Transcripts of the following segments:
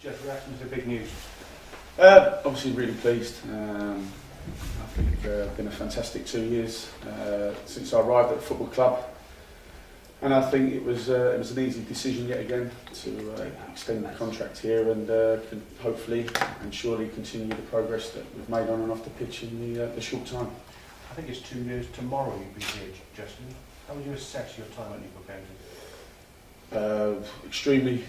Just reaction to the big news. Obviously really pleased. I think it's been a fantastic 2 years since I arrived at the football club, and I think it was an easy decision yet again to extend the contract here and can hopefully and surely continue the progress that we've made on and off the pitch in the short time. I think it's 2 years tomorrow you'll be here, Justin. How would you assess your time at Newport County? Extremely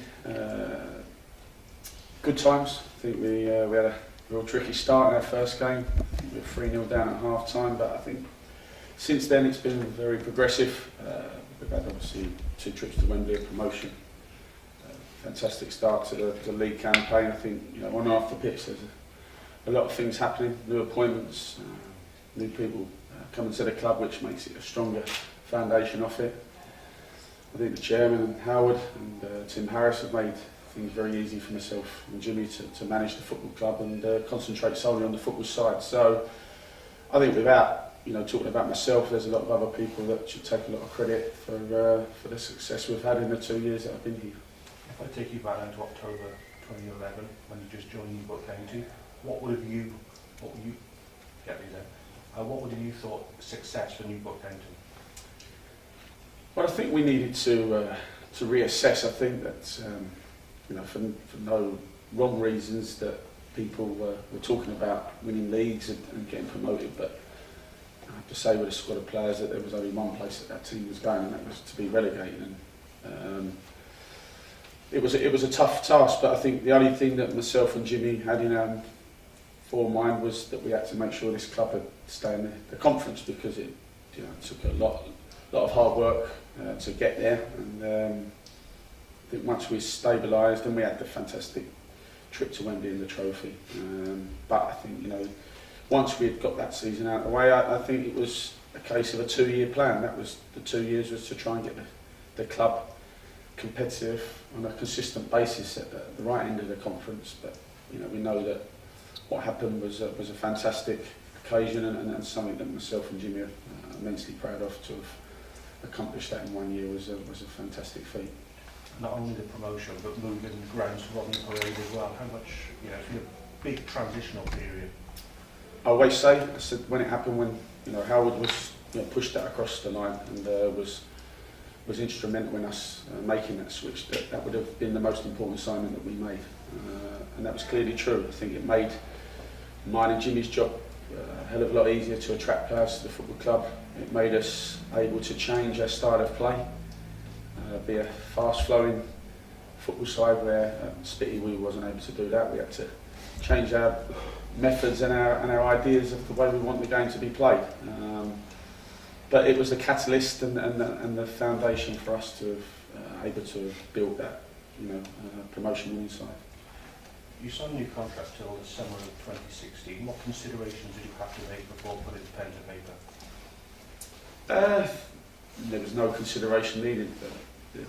good times. I think we had a real tricky start in our first game. We were 3-0 down at half time, but I think since then it's been very progressive. We've had obviously 2 trips to Wembley, a promotion. Fantastic start to the league campaign. I think on and off the pitch there's a lot of things happening, new appointments, new people coming to the club, which makes it a stronger foundation off it. I think the chairman and Howard and Tim Harris have made things very easy for myself and Jimmy to manage the football club and concentrate solely on the football side. So I think without talking about myself, there's a lot of other people that should take a lot of credit for the success we've had in the 2 years that I've been here. If I take you back into October 2011, when you just joined Newport County, what would you thought success for Newport County? Well, I think we needed to reassess. I think that for no wrong reasons that people were talking about winning leagues and getting promoted, but I have to say with a squad of players that there was only one place that team was going, and that was to be relegated. And it was a tough task, but I think the only thing that myself and Jimmy had in our foremind was that we had to make sure this club would stay in the conference, because it took a lot of hard work to get there. And I think once we stabilised, and we had the fantastic trip to Wembley and the trophy. But I think once we had got that season out of the way, I think it was a case of a 2-year plan. That was the 2 years was to try and get the club competitive on a consistent basis at the right end of the conference. But we know that what happened was a fantastic occasion and something that myself and Jimmy are immensely proud of. To have accomplished that in 1 year was a fantastic feat. Not only the promotion, but moving grounds to Rodney Parade as well. How much, it's been a big transitional period. I always say, I said when it happened, when Howard was pushed that across the line and was instrumental in us making that switch, that would have been the most important assignment that we made, and that was clearly true. I think it made mine and Jimmy's job a hell of a lot easier to attract players to the football club. It made us able to change our style of play, be a fast-flowing football side where at Spitty we wasn't able to do that. We had to change our methods and our ideas of the way we want the game to be played. But it was the catalyst and the foundation for us to have able to have built that promotion winning side. You signed a new contract till the summer of 2016. What considerations did you have to make before putting pen to paper? There was no consideration needed. The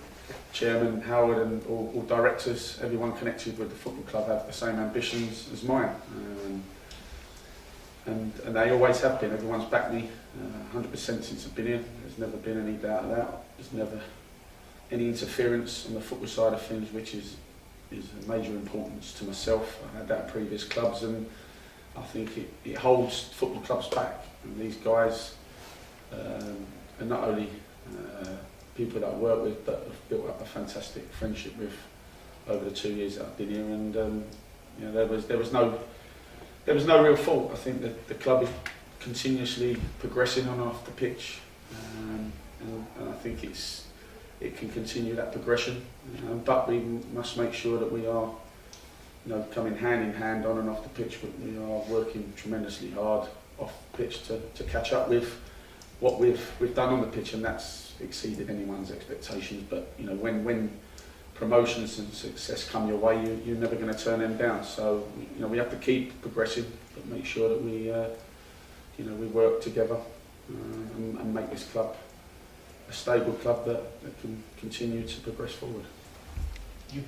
chairman, Howard, and all directors, everyone connected with the football club have the same ambitions as mine, and they always have been. Everyone's backed me 100% since I've been here. There's never been any doubt of that. There's never any interference on the football side of things, which is a major importance to myself. I had that at previous clubs, and I think it holds football clubs back. And these guys are not only people that I work with, but have built up a fantastic friendship with over the 2 years that I've been here. And there was no real fault. I think that the club is continuously progressing on and off the pitch, and I think it can continue that progression. But we must make sure that we are coming hand in hand on and off the pitch. But we are working tremendously hard off the pitch to catch up with what we've done on the pitch, and that's exceeded anyone's expectations. But when promotions and success come your way, you're never going to turn them down. So we have to keep progressing, but make sure that we work together and make this club a stable club that can continue to progress forward. Your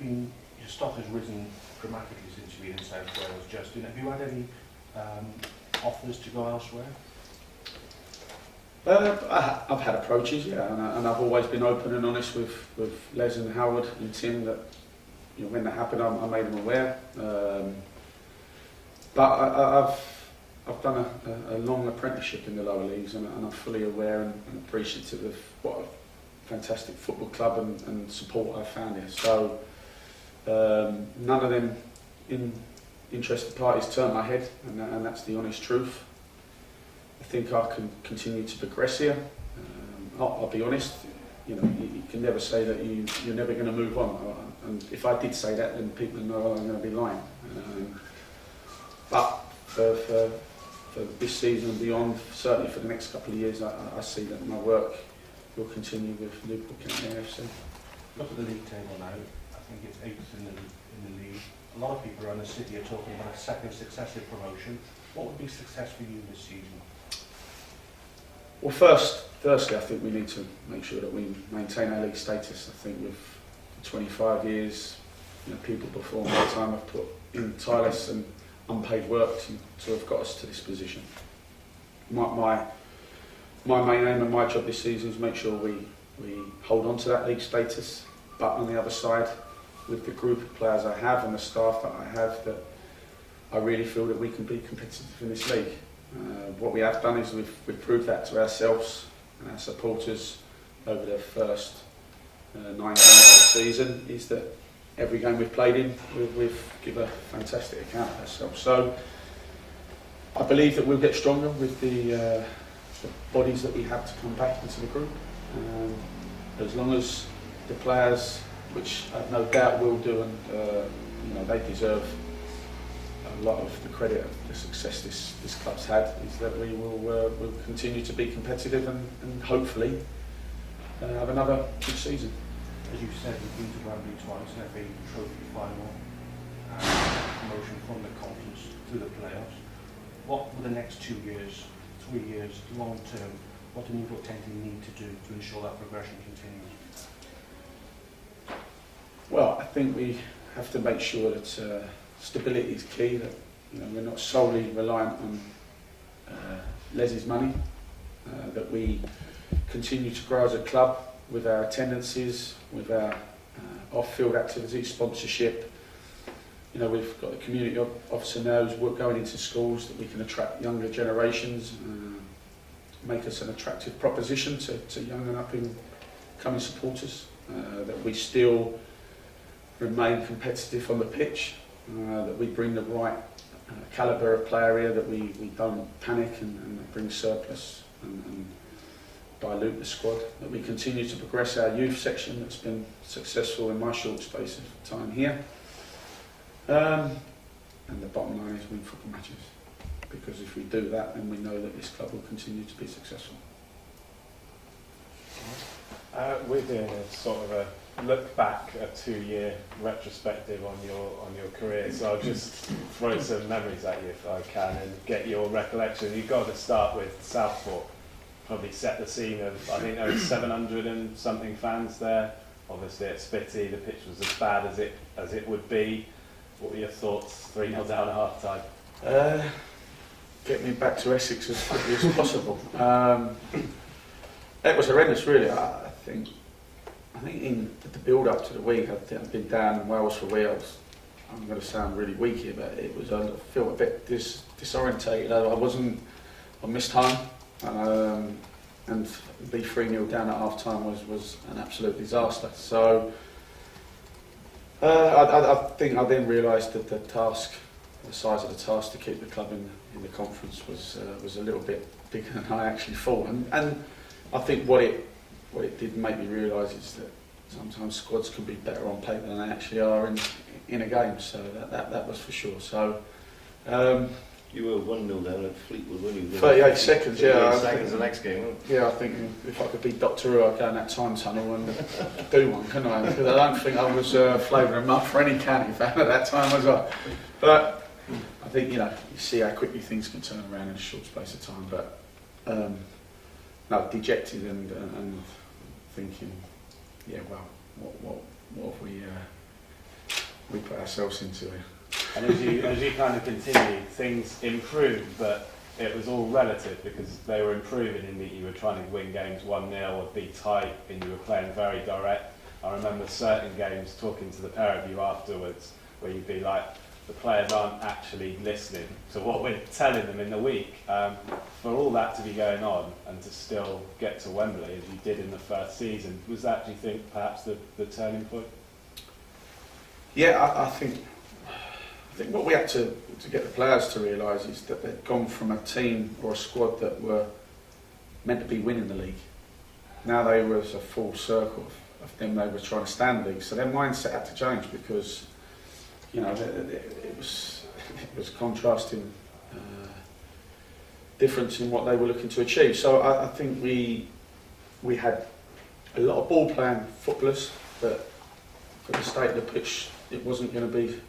stock has risen dramatically since you've been in South Wales, Justin. Have you had any offers to go elsewhere? I've had approaches, yeah, and I've always been open and honest with Les and Howard and Tim that when that happened, I made them aware. But I've done a long apprenticeship in the lower leagues, and I'm fully aware and appreciative of what a fantastic football club and support I've found here. So none of them interested parties turned my head, and that's the honest truth. I think I can continue to progress here. I'll be honest, you can never say that you're never going to move on. And if I did say that, then people know I'm going to be lying. But for this season and beyond, certainly for the next couple of years, I see that my work will continue with Liverpool County AFC. Look at the league table now. I think it's 8th in the league. A lot of people around the city are talking about a second successive promotion. What would be success for you this season? Well, firstly, I think we need to make sure that we maintain our league status. I think with 25 years, people before my time have put in tireless and unpaid work to have got us to this position. My main aim and my job this season is make sure we hold on to that league status, but on the other side, with the group of players I have and the staff that I have, that I really feel that we can be competitive in this league. What we have done is we've proved that to ourselves and our supporters over the first 9 games of the season, is that every game we've played in, we've given a fantastic account of ourselves. So I believe that we'll get stronger with the bodies that we have to come back into the group. As long as the players, which I've no doubt will do, and they deserve a lot of the credit of the success this club's had, is that we will continue to be competitive and hopefully have another good season. As you said, we've been to Wembley twice, an FA Trophy final, promotion from the conference to the playoffs. What will the next 2 years, 3 years, long term, what do Newport County need to do to ensure that progression continues? Well, I think we have to make sure that stability is key, that we're not solely reliant on Les's money, that we continue to grow as a club with our attendances, with our off-field activities, sponsorship. We've got a community officer now who's going into schools, that we can attract younger generations, make us an attractive proposition to young and up-and-coming supporters, that we still remain competitive on the pitch, that we bring the right calibre of player here, that we don't panic and bring surplus and dilute the squad, that we continue to progress our youth section that's been successful in my short space of time here, and the bottom line is win football matches, because if we do that, then we know that this club will continue to be successful. We're doing a sort of a look back, a 2-year retrospective on your career, so I'll just throw some memories at you if I can and get your recollection. You've got to start with Southport. Probably set the scene of, I think there was 700 and something fans there. Obviously at Spitty, the pitch was as bad as it would be. What were your thoughts 3-0 down at half time? Get me back to Essex as quickly as possible. It was horrendous, really. I think in the build-up to the week, I'd been down in Wales for weeks. I'm going to sound really weak here, but I felt a bit disorientated. I missed home, and be 3-0 down at half time was an absolute disaster. So I think I then realised that the size of the task to keep the club in the conference was a little bit bigger than I actually thought, and I think what it did make me realise is that sometimes squads can be better on paper than they actually are in a game. So that was for sure. So you were 1-0 down at Fleetwood, weren't you? 38 seconds, yeah. 38 seconds the next game. Yeah, I think if I could be Doctor Who, I'd go in that time tunnel and do one, couldn't I? Because I don't think I was flavouring up for any county fan at that time as well. But I think you see how quickly things can turn around in a short space of time. But no, dejected and thinking, yeah, well, what have we put ourselves into here? And as you kind of continue, things improved, but it was all relative because they were improving in that you were trying to win games 1-0 or be tight, and you were playing very direct. I remember certain games talking to the pair of you afterwards where you'd be like, the players aren't actually listening to what we're telling them in the week. For all that to be going on and to still get to Wembley as you did in the first season, was that, do you think, perhaps the turning point? Yeah, I think what we had to get the players to realise is that they'd gone from a team or a squad that were meant to be winning the league. Now they were a full circle of them they were trying to stand the league. So their mindset had to change because, you know, it was contrasting difference in what they were looking to achieve. So I think we had a lot of ball playing footballers, but for the state of the pitch, it wasn't going to be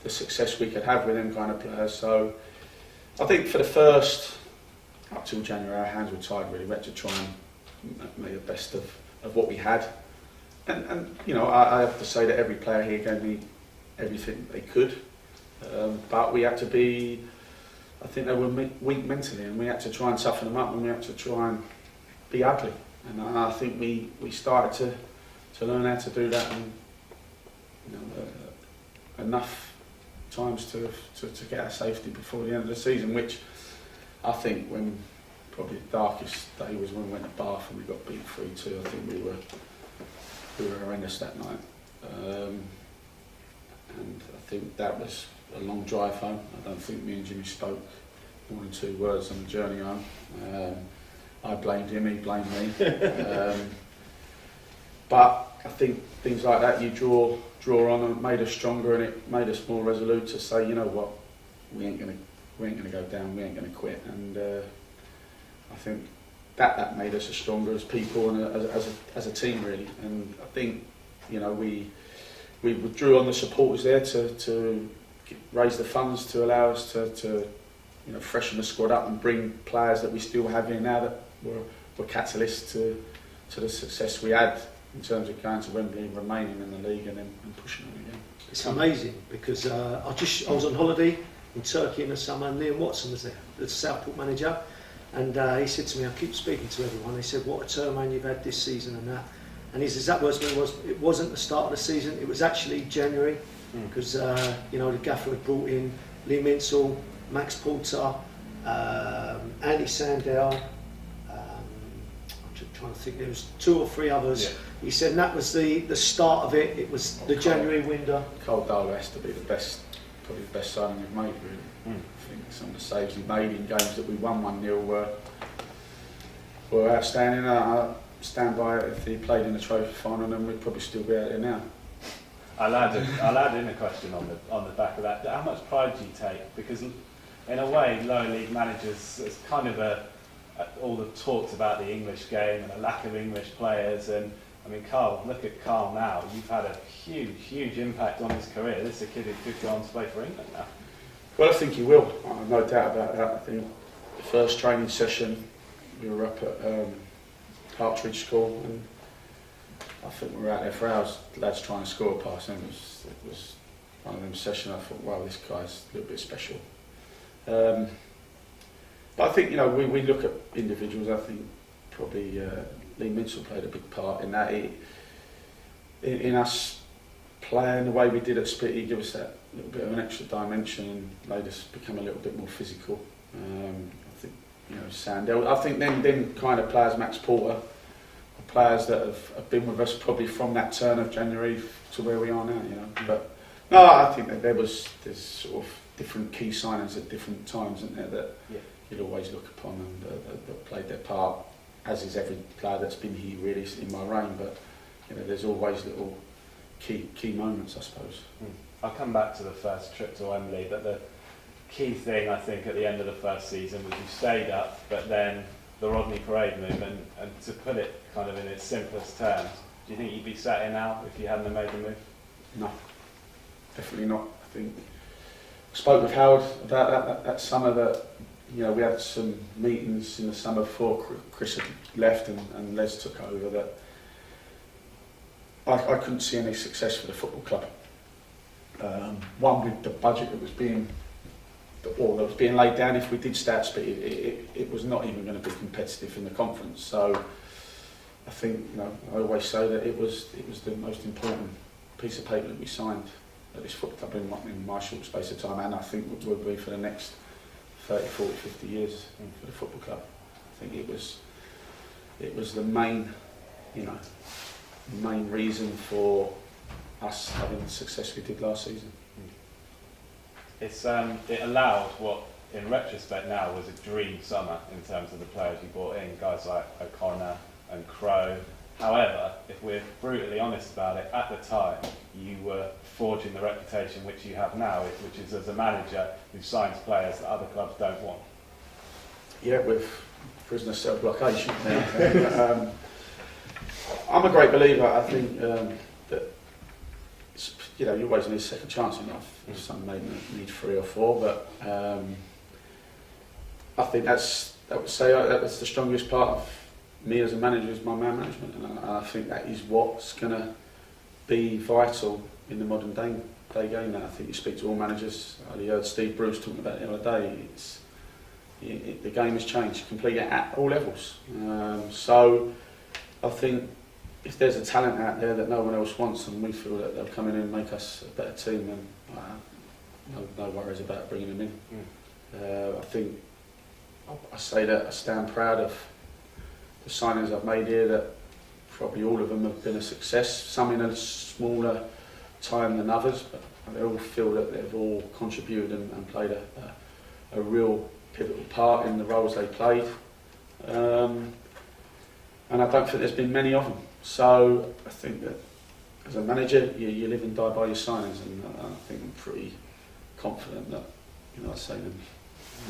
the success we could have with them kind of players. So I think for the first, up till January, our hands were tied really. We had to try and make the best of what we had. And you know, I have to say that every player here gave me everything they could. But we had to be, I think they were weak mentally, and we had to try and toughen them up, and we had to try and be ugly. And I think we started to learn how to do that, and you know, enough times to get our safety before the end of the season, which I think when probably the darkest day was when we went to Bath and we got beat 3-2. I think we were horrendous that night. And I think that was a long drive home. I don't think me and Jimmy spoke more than 2 words on the journey home. I blamed him, he blamed me. But I think things like that you draw on, and it made us stronger, and it made us more resolute to say, you know what, we ain't gonna go down, we ain't gonna quit. And I think that made us as stronger as people and as a team really. And I think, you know, we drew on the supporters there to raise the funds to allow us to you know, freshen the squad up and bring players that we still have here now that were catalysts to the success we had in terms of going to Wembley, remaining in the league, and then pushing on again. It's amazing because I was on holiday in Turkey in the summer, and Liam Watson was there, the Southport manager, and he said to me, I keep speaking to everyone, he said, what a turnaround you've had this season and that. And his exact words to me was, it wasn't the start of the season, it was actually January, because you know, the gaffer had brought in Lee Minsell, Max Porter, Andy Sandell, I'm trying to think, there was 2 or 3 others. Yeah. He said that was the start of it. It was the January window. Cole Darlow has to be probably the best signing we've made, really. I think some of the saves he made in games that we won 1-0 were outstanding. I stand by it. If he played in the trophy final, then we'd probably still be out there now. I'll add in a question on the back of that. How much pride do you take? Because in a way, lower league managers, it's kind of all the talks about the English game and a lack of English players. And I mean, Carl, look at Carl now. You've had a huge impact on his career. This is a kid who could go on to play for England now. Well, I think he will. I've no doubt about that. I think the first training session, we were up at Hartridge School, and I think we were out there for hours, lads trying to score past him. It was one of them sessions I thought, wow, this guy's a little bit special. But I think, you know, we look at individuals. I think probably Lee Minsell played a big part in that. In us playing the way we did at Split, he gave us that little bit of an extra dimension and made us become a little bit more physical. I think, you know, Sandell. I think them kind of players, Max Porter, players that have been with us probably from that turn of January to where we are now, you know. But no, I think that there's sort of different key signings at different times, isn't there, that you'd always look upon and that played their part, as is every player that's been here really in my reign. But you know, there's always little key moments, I suppose. I'll come back to the first trip to Wembley, but the key thing I think at the end of the first season was you stayed up, but then the Rodney Parade movement, and to put it kind of in its simplest terms, do you think you'd be sat here now if you hadn't made the move? No, definitely not. I think I spoke with Howard about that summer, that you know, we had some meetings in the summer before Chris had left and Les took over, that I couldn't see any success for the football club. One, with the budget that was being laid down, if we did start, but it was not even going to be competitive in the conference. So I think, I always say that it was the most important piece of paper that we signed at this football club in my short space of time, and I think it will be for the next 30, 40, 50 years for the football club. I think it was the main, main reason for us having the success we did last season. It allowed what, in retrospect now, was a dream summer in terms of the players you brought in, guys like O'Connor and Crowe. However, if we're brutally honest about it, at the time you were forging the reputation which you have now, which is as a manager who signs players that other clubs don't want. Yeah, with prisoner cell blockation now. I'm a great believer. I think that you always need a second chance in life. Some may need 3 or 4, but I think that's the strongest part of me as a manager is my man management, and I think that is what's going to be vital in the modern day game. Now, I think you speak to all managers. I heard Steve Bruce talking about it the other day. The game has changed completely at all levels. So I think if there's a talent out there that no one else wants, and we feel that they'll come in and make us a better team, then no worries about bringing them in. I think I say that I stand proud of the signings I've made here, that probably all of them have been a success, some in a smaller time than others, but I all feel that they've all contributed and played a real pivotal part in the roles they played. And I don't think there's been many of them. So I think that as a manager, you live and die by your signings, and I think I'm pretty confident that, I'd say that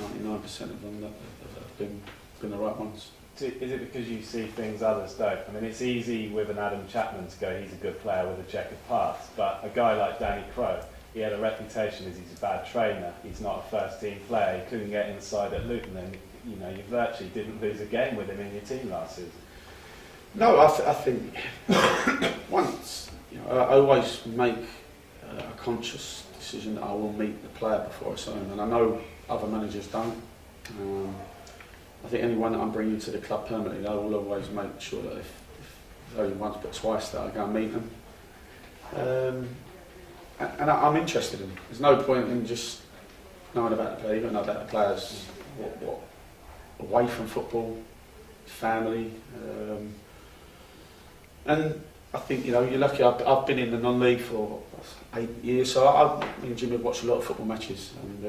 99% of them that have been the right ones. Is it because you see things others don't? I mean, it's easy with an Adam Chapman to go, he's a good player with a checkered past, but a guy like Danny Crowe, he had a reputation as he's a bad trainer, he's not a first team player, he couldn't get inside at Luton, and you virtually didn't lose a game with him in your team last season. No, I think once, I always make a conscious decision that I will meet the player before I sign him, and I know other managers don't. I think anyone that I'm bringing to the club permanently, I will always make sure that if only once but twice that I go and meet them. And I'm interested in them. There's no point in just knowing about the player, even know about the players, what away from football, family. And I think, you're lucky. I've been in the non-league for 8 years, so me and Jimmy have watched a lot of football matches, and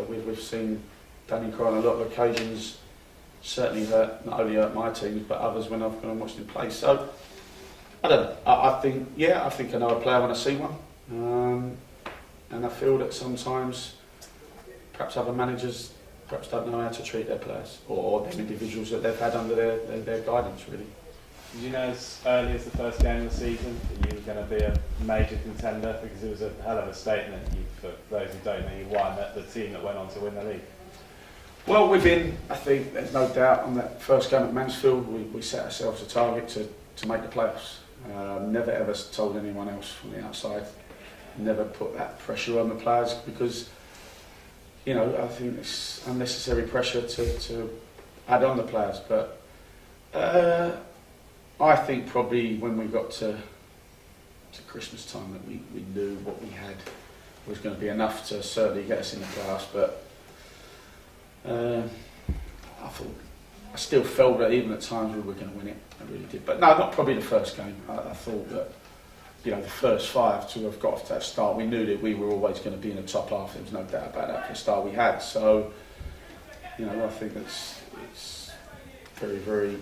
we've seen Danny Crowe on a lot of occasions, certainly not only hurt my teams, but others when I've gone and watched him play. So, I don't know. I think I know a player when I see one. And I feel that sometimes, perhaps other managers perhaps don't know how to treat their players, or the individuals that they've had under their guidance, really. Did you know as early as the first game of the season that you were going to be a major contender? Because it was a hell of a statement, for those who don't know, you won at the team that went on to win the league. Well, I think there's no doubt on that first game at Mansfield, we set ourselves a target to make the playoffs. Never ever told anyone else from the outside. Never put that pressure on the players, because, I think it's unnecessary pressure to add on the players. But I think probably when we got to Christmas time that we knew what we had was going to be enough to certainly get us in the playoffs. But I still felt that even at times we were going to win it. I really did. But no, not probably the first game. I thought that, the first 5 to have got off to that start, we knew that we were always going to be in the top half. There was no doubt about that for the start we had. So, I think it's very, very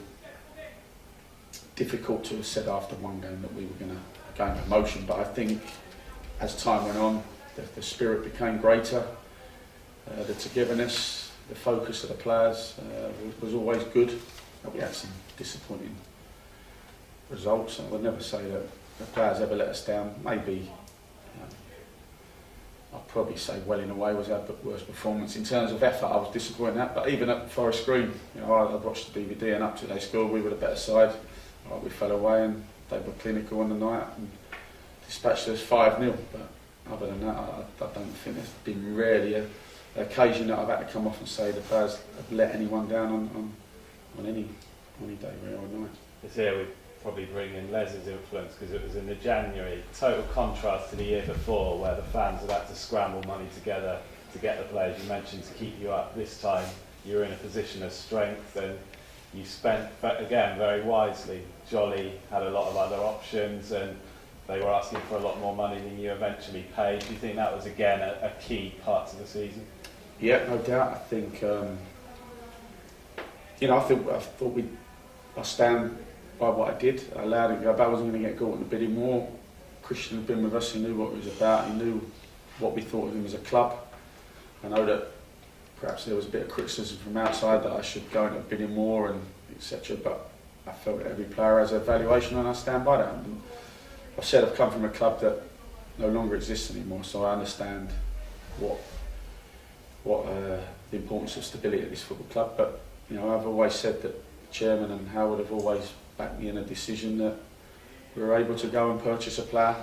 difficult to have said after one game that we were going to go into promotion. But I think as time went on, the spirit became greater, the togetherness, the focus of the players was always good. We had some disappointing results, and I would never say that the players ever let us down. Maybe, I'd probably say well in a way was our worst performance. In terms of effort, I was disappointed in that, but even at Forest Green, I watched the DVD, and up to they scored, we were the better side. We fell away, and they were clinical on the night and dispatched us 5-0. But other than that, I don't think there's been rarely an occasion that I've had to come off and say the players have let anyone down on any day, really, or night. It's here we probably bring in Les's influence, because it was in the January, total contrast to the year before where the fans had had to scramble money together to get the players you mentioned to keep you up. This time you were in a position of strength and you spent, again, very wisely. Jolly had a lot of other options and they were asking for a lot more money than you eventually paid. Do you think that was, again, a key part of the season? Yeah, no doubt. I think, I stand by what I did. I allowed him to go, but I wasn't going to get caught in the bidding war. Christian had been with us, he knew what it was about, he knew what we thought of him as a club. I know that perhaps there was a bit of criticism from outside that I should go into bidding more and etc. But I felt that every player has a valuation and I stand by that. And I've said I've come from a club that no longer exists anymore, so I understand what the importance of stability at this football club. But I've always said that the chairman and Howard have always backed me in a decision that we were able to go and purchase a player.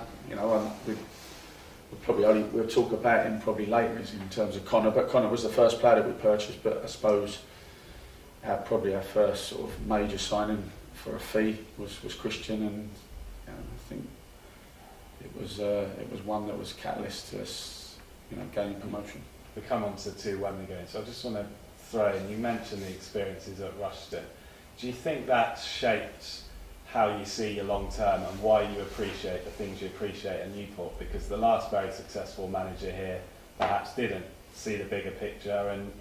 We'll talk about him probably later in terms of Connor, but Connor was the first player that we purchased. But I suppose probably our first sort of major signing for a fee was Christian, and I think it was one that was a catalyst to us, gaining promotion. We come on to 2 Wembley games, so I just want to throw in, you mentioned the experiences at Rushden. Do you think that shaped how you see your long term and why you appreciate the things you appreciate at Newport? Because the last very successful manager here perhaps didn't see the bigger picture and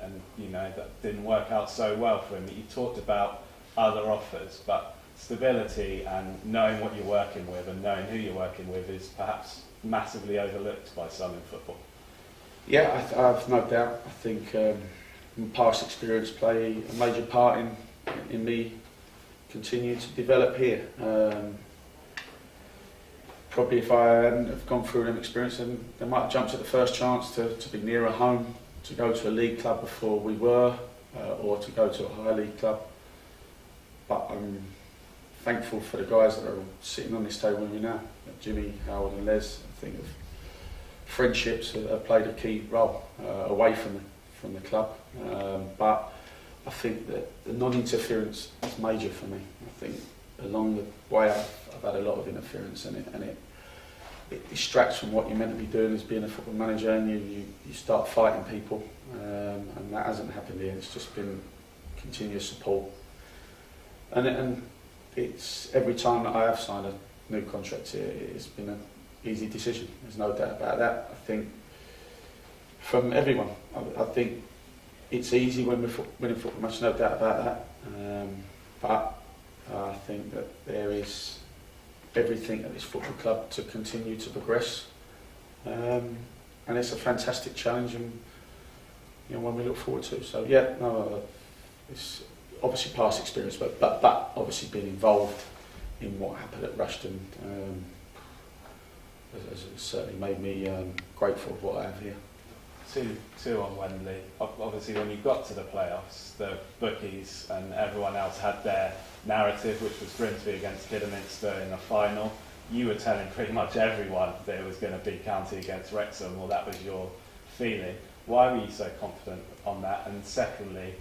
that didn't work out so well for him. You talked about other offers, but stability and knowing what you're working with and knowing who you're working with is perhaps massively overlooked by some in football. Yeah, I've no doubt. I think past experience play a major part in me continue to develop here. Probably if I hadn't have gone through them experience, then they might have jumped at the first chance to be nearer home, to go to a league club before we were, or to go to a higher league club. But I'm thankful for the guys that are sitting on this table with me now, Jimmy, Howard and Les. I think friendships have played a key role away from the club. But I think that the non-interference is major for me. I think along the way I've had a lot of interference and it distracts from what you're meant to be doing as being a football manager, and you start fighting people, and that hasn't happened here. It's just been continuous support, and it's every time that I have signed a new contract here, it's been an easy decision. There's no doubt about that. I think from everyone, I think it's easy when we're winning football matches, no doubt about that. But I think that there is everything at this football club to continue to progress, and it's a fantastic challenge, and one we look forward to. So yeah, no, it's obviously past experience, but obviously being involved in what happened at Rushden has certainly made me grateful for what I have here. Two on Wembley. Obviously, when you got to the playoffs, the bookies and everyone else had their narrative, which was Grimsby against Kidderminster in the final. You were telling pretty much everyone that it was going to be County against Wrexham, or that was your feeling. Why were you so confident on that? And secondly,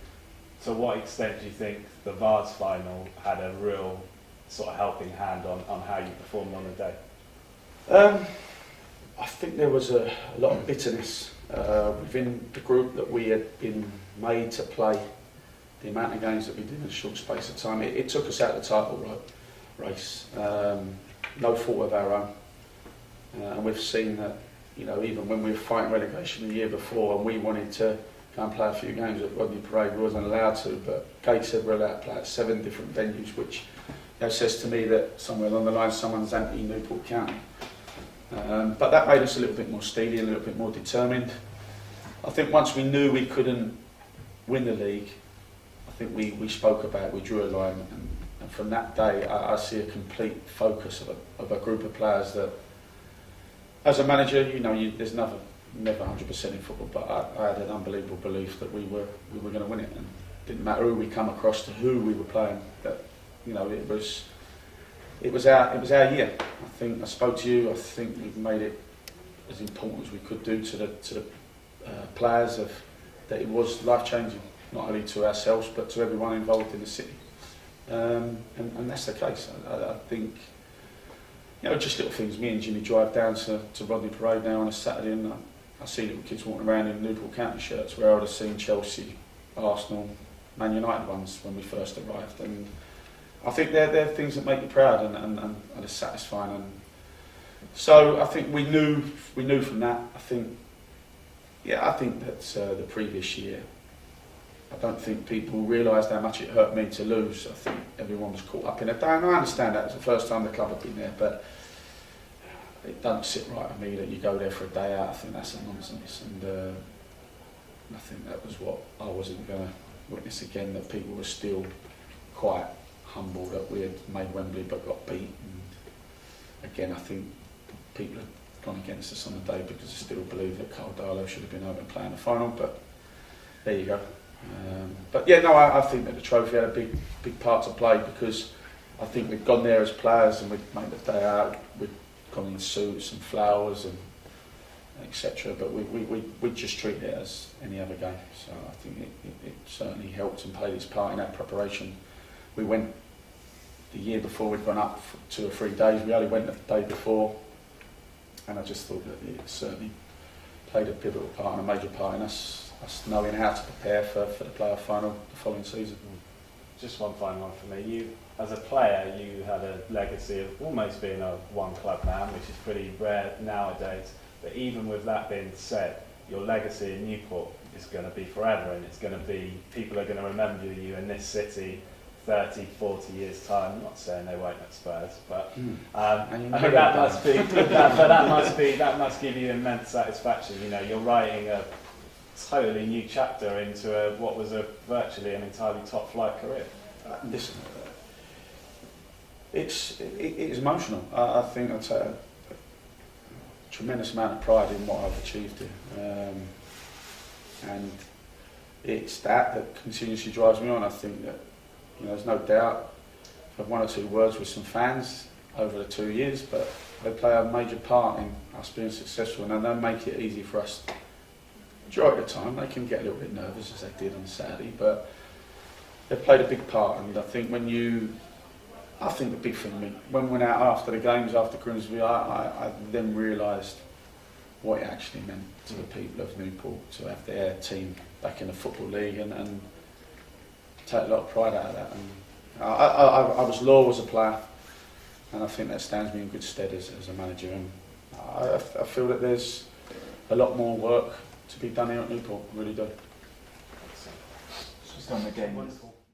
to what extent do you think the Vars final had a real sort of helping hand on how you performed on the day? I think there was a lot of bitterness within the group that we had been made to play. The amount of games that we did in a short space of time, it took us out of the title race. No fault of our own, and we've seen that. Even when we were fighting relegation the year before, and we wanted to go and play a few games at Rodney Parade, we wasn't allowed to. But Kate said we're allowed to play at 7 different venues, which says to me that somewhere along the line someone's anti-Newport County. But that made us a little bit more steely, a little bit more determined. I think once we knew we couldn't win the league, I think we spoke about it, we drew a line, and from that day I see a complete focus of a group of players that, as a manager, there's never 100% in football, but I had an unbelievable belief that we were going to win it, and it didn't matter who we come across to who we were playing. That it was our year. I spoke to you. I think we've made it as important as we could do to the players that it was life changing, not only to ourselves but to everyone involved in the city. and that's the case. I think, you know, just little things. Me and Jimmy drive down to Rodney Parade now on a Saturday, and I see little kids walking around in Newport County shirts, where I would have seen Chelsea, Arsenal, Man United ones when we first arrived. And I think they're things that make you proud and are satisfying. And so I think we knew from that. I think that the previous year, I don't think people realised how much it hurt me to lose. I think everyone was caught up in it. And I understand that. It's the first time the club had been there, but it doesn't sit right with me that you go there for a day out. I think that's a nonsense. And I think that was what I wasn't going to witness again, that people were still quite humble that we had made Wembley but got beat. And again, I think people have gone against us on the day because they still believe that Carl Darlow should have been able to play in the final, but there you go. But yeah, no, I think that the trophy had a big part to play, because I think we'd gone there as players and we'd made the day out, we'd gone in suits and flowers and etc. But we just treat it as any other game. So I think it certainly helped and played its part in our preparation. We went the year before, we'd gone up for 2 or 3 days. We only went the day before, and I just thought that it certainly played a pivotal part and a major part in us knowing how to prepare for the playoff final the following season. Just one final one for me. You, as a player, you had a legacy of almost being a one-club man, which is pretty rare nowadays. But even with that being said, your legacy in Newport is going to be forever, and it's going to be, people are going to remember you in this city 30, 40 years' time. I'm not saying they won't at Spurs, but I think that must be, that must give you immense satisfaction. You know, you're writing a totally new chapter into what was virtually an entirely top-flight career. Listen, it is emotional. I think I'd say a tremendous amount of pride in what I've achieved here, and it's that continuously drives me on. I think that, you know, there's no doubt I've had 1 or 2 words with some fans over the 2 years, but they play a major part in us being successful, and they make it easy for us. Majority of the time, they can get a little bit nervous, as they did on Saturday, but they've played a big part. And I think I think the big thing, when we went out after the games, after Grimsby, I then realised what it actually meant to the people of Newport to have their team back in the Football League, and take a lot of pride out of that. And I was loyal as a player, and I think that stands me in good stead as a manager. And I feel that there's a lot more work to be done here at Newport, I really do. Just on the game.